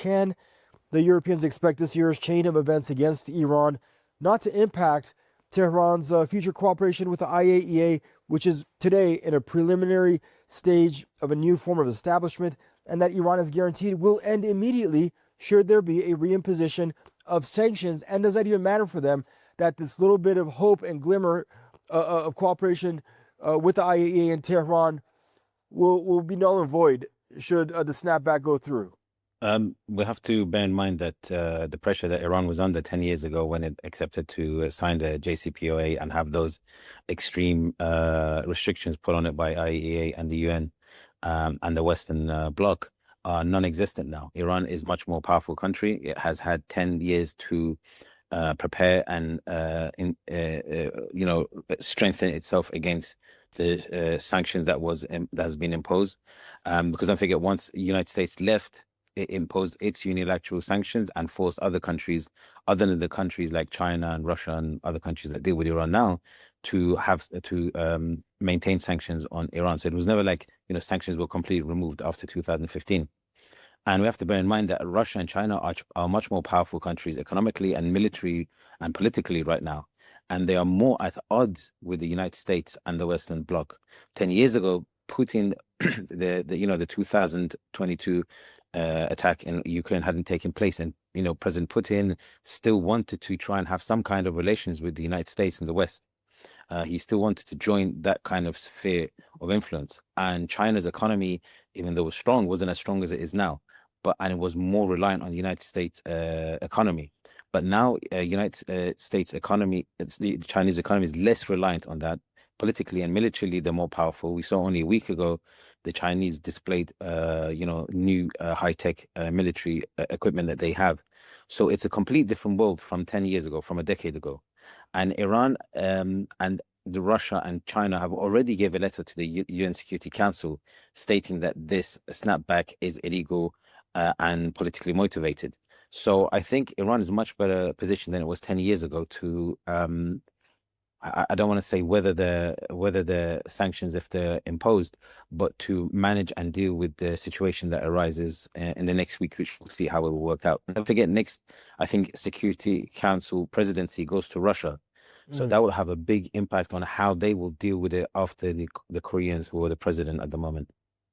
can the Europeans expect this year's chain of events against Iran not to impact Tehran's future cooperation with the IAEA, which is today in a preliminary stage of a new form of establishment, and that Iran has guaranteed will end immediately should there be a reimposition of sanctions? And does that even matter for them that this little bit of hope and glimmer of cooperation with the IAEA and Tehran will be null and void should the snapback go through? We have to bear in mind that the pressure that Iran was under 10 years ago when it accepted to sign the JCPOA and have those extreme restrictions put on it by IAEA and the UN and the Western Bloc are non-existent now. Iran is a much more powerful country. It has had 10 years to prepare and strengthen itself against the sanctions that has been imposed. Because don't forget, once the United States left, it imposed its unilateral sanctions and forced other countries, other than the countries like China and Russia and other countries that deal with Iran now, to maintain sanctions on Iran. So it was never like sanctions were completely removed after 2015. And we have to bear in mind that Russia and China are much more powerful countries economically and military and politically right now. And they are more at odds with the United States and the Western Bloc. 10 years ago, Putin, the 2022 attack in Ukraine hadn't taken place, and President Putin still wanted to try and have some kind of relations with the United States and the West. He still wanted to join that kind of sphere of influence. And China's economy, even though it was strong, wasn't as strong as it is now. And it was more reliant on the United States economy. But now, United States economy, the Chinese economy is less reliant on that. Politically and militarily, they're more powerful. We saw only a week ago the Chinese displayed, new high-tech military equipment that they have. So it's a complete different world from 10 years ago, from a decade ago. And Iran and Russia and China have already gave a letter to the UN Security Council stating that this snapback is illegal and politically motivated. So I think Iran is much better positioned than it was 10 years ago to I don't want to say whether the sanctions, if they're imposed, but to manage and deal with the situation that arises in the next week, which we'll see how it will work out. And don't forget, next, I think Security Council presidency goes to Russia. So that will have a big impact on how they will deal with it after the Koreans, who are the president at the moment.